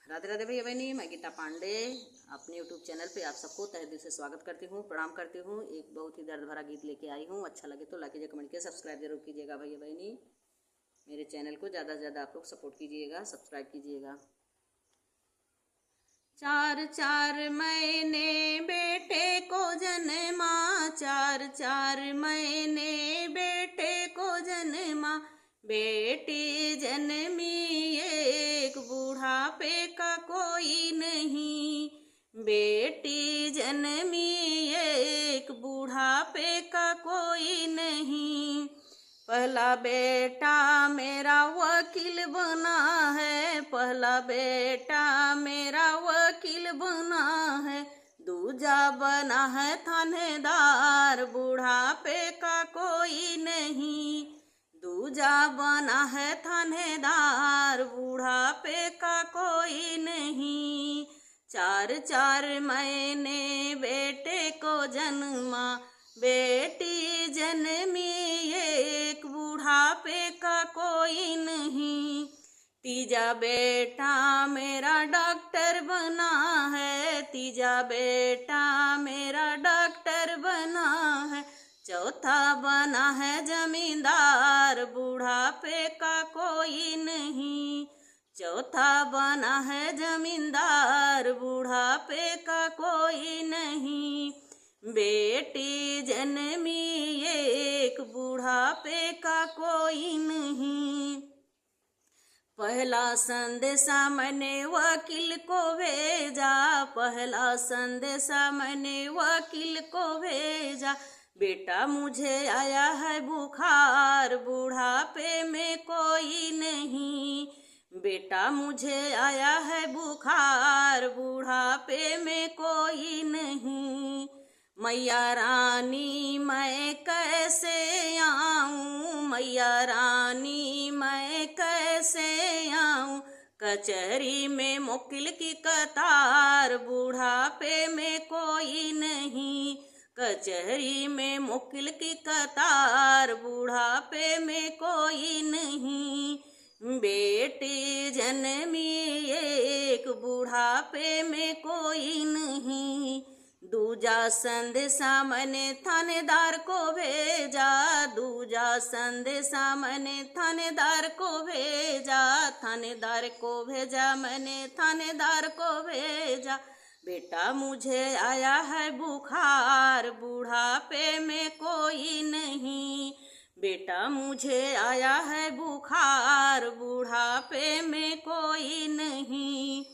राधे राधे भैया बहनी, मैं गीता पांडे अपने यूट्यूब चैनल पे आप सबको तहे दिल से स्वागत करती हूँ, प्रणाम करती हूँ। एक बहुत ही दर्द भरा गीत लेके आई हूँ। अच्छा लगे तो लाइक कीजिए, कमेंट कीजिए, सब्सक्राइब जरूर कीजिएगा भैया बहनी। मेरे चैनल को ज़्यादा से ज़्यादा आप लोग सपोर्ट कीजिएगा, सब्सक्राइब कीजिएगा। चार चार मैंने बेटे को जन्मा, चार चार मैंने बेटे को जन्मा, बेटी जन्मी एक बुढ़ापे का कोई नहीं, बेटी जन्मी एक बुढ़ापे का कोई नहीं। पहला बेटा मेरा वकील बना है, पहला बेटा मेरा वकील बना है, दूजा बना है थानेदार, बुढ़ापे का कोई नहीं, दूजा बना है थानेदार, बुढ़ापे का कोई नहीं। चार चार मैंने बेटे को जन्मा, बेटी जन्मी एक बुढ़ापे का कोई नहीं। तीजा बेटा मेरा डॉक्टर बना है, तीजा बेटा मेरा डॉक्टर बना है, चौथा बना है जमींदार, बुढ़ापे का कोई नहीं, चौथा बना है जमींदार, बुढ़ापे का कोई नहीं। बेटी जन्मी एक बुढ़ापे का कोई नहीं। पहला संदेशा मैंने वकील को भेजा, पहला संदेशा मैंने वकील को भेजा, बेटा मुझे आया है बुखार, बुढ़ापे में कोई नहीं, बेटा मुझे आया है बुखार, बुढ़ापे में कोई नहीं। मैया रानी मैं कैसे आऊँ, मैया रानी मैं कैसे आऊँ, कचहरी में मुकिल की कतार, बुढ़ापे में कोई नहीं, कचहरी में मुकिल की कतार, बुढ़ापे में कोई नहीं। बेटी जन्मी एक बुढ़ापे में कोई नहीं। दूजा संदेशा मैंने थानेदार को भेजा, दूजा संदेशा मैंने थानेदार को भेजा, थानेदार को भेजा मैंने थानेदार को भेजा, बेटा मुझे आया है बुखार, बुढ़ापे में कोई नहीं, बेटा मुझे आया है बुखार, बुढ़ापे में कोई नहीं।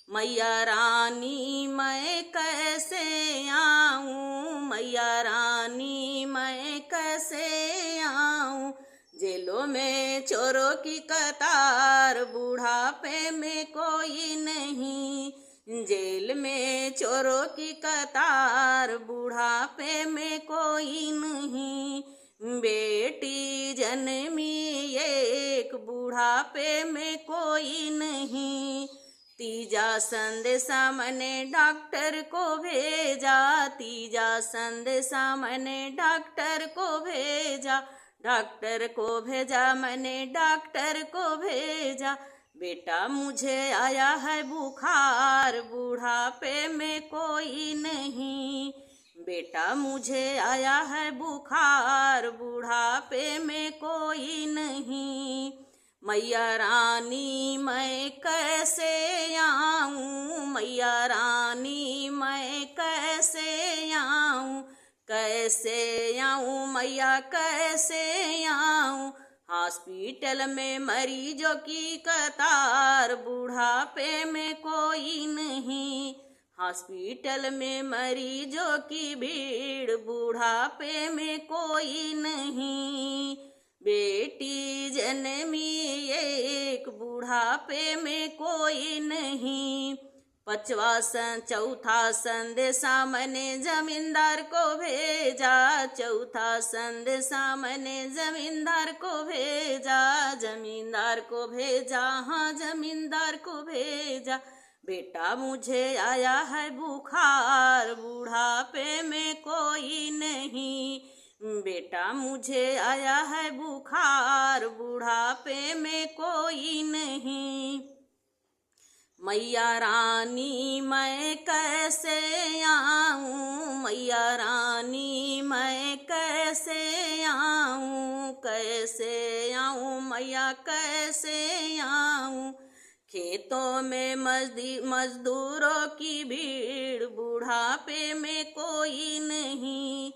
मैया रानी मैं कैसे आऊँ, मैया रानी मैं कैसे आऊँ, जेलों में चोरों की कतार, बुढ़ापे में कोई नहीं, जेल में चोरों की कतार, बुढ़ापे में कोई नहीं। बेटी जन्मी एक बुढ़ापे में कोई नहीं। तीजा संदेशा मैंने डॉक्टर को भेजा, तीजा संदेशा मैंने डॉक्टर को भेजा, डॉक्टर को भेजा मैंने डॉक्टर को भेजा, बेटा मुझे आया है बुखार, बुढ़ापे में कोई नहीं, बेटा मुझे आया है बुखार, बुढ़ापे में कोई नहीं। मैया रानी मैं कैसे आऊँ, मैया रानी मैं कैसे आऊँ, कैसे आऊँ मैया कैसे आऊँ, हॉस्पिटल में मरीजों की कतार, बुढ़ापे में कोई नहीं, हॉस्पिटल में मरीजों की भीड़, बुढ़ापे में कोई नहीं। बेटी जन्मी एक बुढ़ापे में कोई नहीं। चौथा संदेशा मैंने जमींदार को भेजा, चौथा संदेशा मैंने जमींदार को भेजा, जमींदार को भेजा, हाँ जमींदार को भेजा, बेटा मुझे आया है बुखार, बुढ़ापे में कोई नहीं, बेटा मुझे आया है बुखार, बुढ़ापे में कोई नहीं। मैया रानी मैं कैसे आऊँ, मैया रानी मैं कैसे आऊँ, कैसे आऊँ मैया कैसे आऊँ। खेतों में मजदूरों की भीड़, बुढ़ापे में कोई नहीं।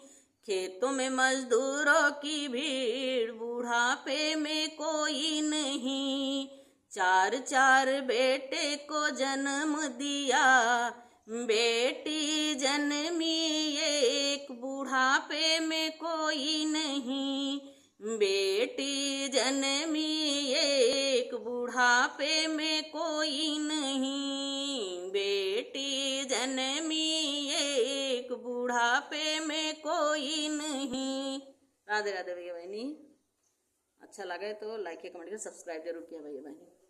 खेतों में मजदूरों की भीड़, बुढ़ापे में कोई नहीं। चार चार बेटे को जन्म दिया, बेटी जन्मी एक, बुढ़ापे में कोई नहीं। बेटी जन्मी एक, बुढ़ापे में कोई नहीं। बेटी जन्मी एक, बुढ़ापे में कोई नहीं। राधे राधे भैया बहनी। अच्छा लगे तो लाइक या कमेंट कर सब्सक्राइब जरूर किया भैया बहनी।